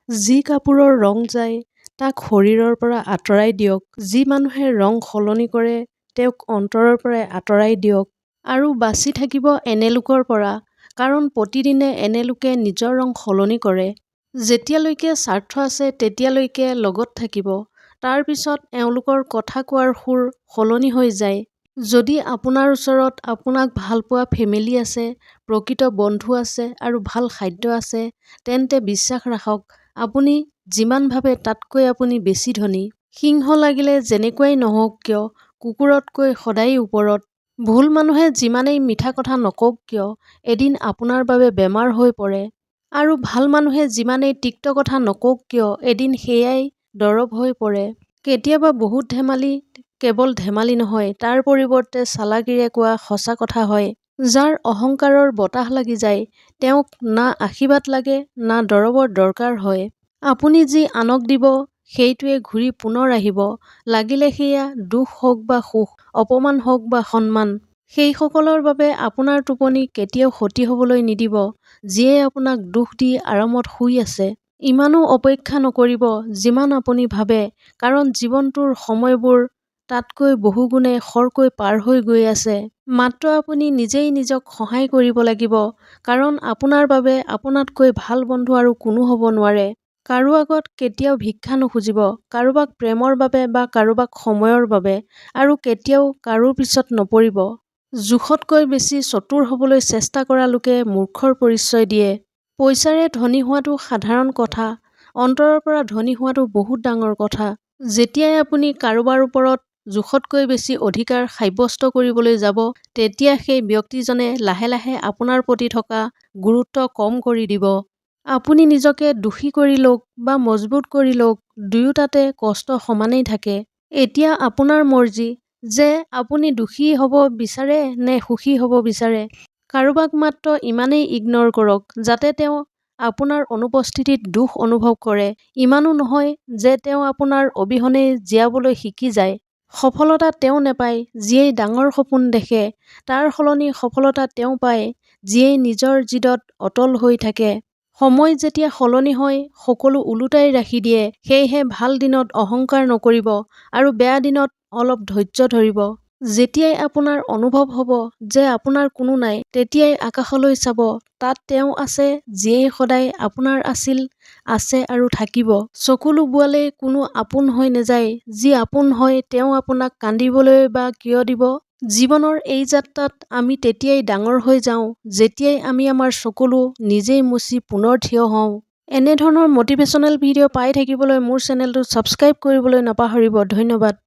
যি কাপোৰৰ ৰং যায় তাক শৰীৰৰ পৰা আঁতৰাই দিয়ক। যি মানুহে ৰং সলনি কৰে তেওঁক অন্তৰৰ পৰাই আঁতৰাই দিয়ক। আৰু বাচি থাকিব এনে লোকৰ পৰা, কাৰণ প্ৰতিদিনে এনে লোকে নিজৰ ৰং সলনি কৰে। যেতিয়ালৈকে স্বাৰ্থ আছে তেতিয়ালৈকে লগত থাকিব, তাৰ পিছত এওঁলোকৰ কথা কোৱাৰ সুৰ সলনি হৈ যায়। যদি আপোনাৰ ওচৰত আপোনাক ভালপোৱা ফেমিলি আছে, প্ৰকৃত বন্ধু আছে আৰু ভাল খাদ্য আছে, তেন্তে বিশ্বাস ৰাখক, আপুনি যিমান ভাবে তাতকৈ আপুনি বেছি ধনী। সিংহ লাগিলে যেনেকুৱাই নহওক কিয় কুকুৰতকৈ সদায় ওপৰত। ভুল মানুহে যিমানেই মিঠা কথা নকওক কিয় এদিন আপোনাৰ বাবে বেমাৰ হৈ পৰে। আৰু ভাল মানুহে যিমানেই তিক্ত কথা নকওক কিয় এদিন সেয়াই দৰৱ হৈ পৰে। কেতিয়াবা বহুত ধেমালি কেৱল ধেমালি নহয়, তাৰ পৰিৱৰ্তে চালাকিৰে কোৱা সঁচা কথা হয়। যাৰ অহংকাৰৰ বতাহ লাগি যায় তেওঁক না আশীৰ্বাদ লাগে না দৰৱৰ দৰকাৰ হয়। আপুনি যি আনক দিব সেইটোৱে ঘূৰি পুনৰ আহিব, লাগিলে সেয়া দুখ হওক বা সুখ, অপমান হওক বা সন্মান। সেইসকলৰ বাবে আপোনাৰ টোপনি কেতিয়াও ক্ষতি হ'বলৈ নিদিব, যিয়ে আপোনাক দুখ দি আৰামত শুই আছে। ইমানো অপেক্ষা নকৰিব যিমান আপুনি ভাবে, কাৰণ জীৱনটোৰ সময়বোৰ তাতকৈ বহুগুণে খৰকৈ পাৰ হৈ গৈ আছে। মাত্ৰ আপুনি নিজেই নিজক সহায় কৰিব লাগিব, কাৰণ আপোনাৰ বাবে আপোনাতকৈ ভাল বন্ধু আৰু কোনো হ'ব নোৱাৰে। কাৰো আগত কেতিয়াও ভিক্ষা নুখুজিব, কাৰোবাক প্ৰেমৰ বাবে বা কাৰোবাক সময়ৰ বাবে, আৰু কেতিয়াও কাৰো পিছত নপৰিব। জোখতকৈ বেছি চতুৰ হ'বলৈ চেষ্টা কৰা লোকে মূৰ্খৰ পৰিচয় দিয়ে। পইচাৰে ধনী হোৱাটো সাধাৰণ কথা, অন্তৰৰ পৰা ধনী হোৱাটো বহুত ডাঙৰ কথা। যেতিয়াই আপুনি কাৰোবাৰ ওপৰত জোখতকৈ বেছি অধিকাৰ সাব্যস্ত কৰিবলৈ যাব, তেতিয়া সেই ব্যক্তিজনে লাহে লাহে আপোনাৰ প্ৰতি থকা গুৰুত্ব কম কৰি দিব। আপুনি নিজকে দোষী কৰি লওক বা মজবুত কৰি লওক, দুয়োটাতে কষ্ট সমানেই থাকে। এতিয়া আপোনাৰ মৰ্জি যে আপুনি দোষী হ'ব বিচাৰে নে সুখী হ'ব বিচাৰে। কাৰোবাক মাত্ৰ ইমানেই ইগনৰ কৰক যাতে তেওঁ আপোনাৰ অনুপস্থিতিত দুখ অনুভৱ কৰে, ইমানো নহয় যে তেওঁ আপোনাৰ অবিহনে জীয়াবলৈ শিকি যায়। সফলতা তেওঁ নেপায় যিয়েই ডাঙৰ সপোন দেখে, তাৰ সলনি সফলতা তেওঁ পায় যিয়েই নিজৰ জিদত অটল হৈ থাকে। সময় যেতিয়া সলনি হয় সকলো ওলোটাই ৰাখি দিয়ে, সেয়েহে ভাল দিনত অহংকাৰ নকৰিব আৰু বেয়া দিনত অলপ ধৈৰ্য ধৰিব। যেতিয়াই আপোনাৰ অনুভৱ হ'ব যে আপোনাৰ কোনো নাই, তেতিয়াই আকাশলৈ চাব, তাত তেওঁ আছে যিয়েই সদায় আপোনাৰ আছিল, আছে আৰু থাকিব। চকু লুবুৱালে কোনো আপোন হৈ নাযায়, যি আপোন হয় তেওঁ আপোনাক কান্দিবলৈ বা কিয় দিব। জীৱনৰ এই যাত্ৰাত আমি তেতিয়াই ডাঙৰ হৈ যাওঁ যেতিয়াই আমি আমাৰ চকুলো নিজেই মুচি পুনৰ থিয় হওঁ। এনে ধৰণৰ মটিভেশ্যনেল ভিডিঅ' পাই থাকিবলৈ মোৰ চেনেলটো ছাবস্ক্ৰাইব কৰিবলৈ নাপাহৰিব। ধন্যবাদ।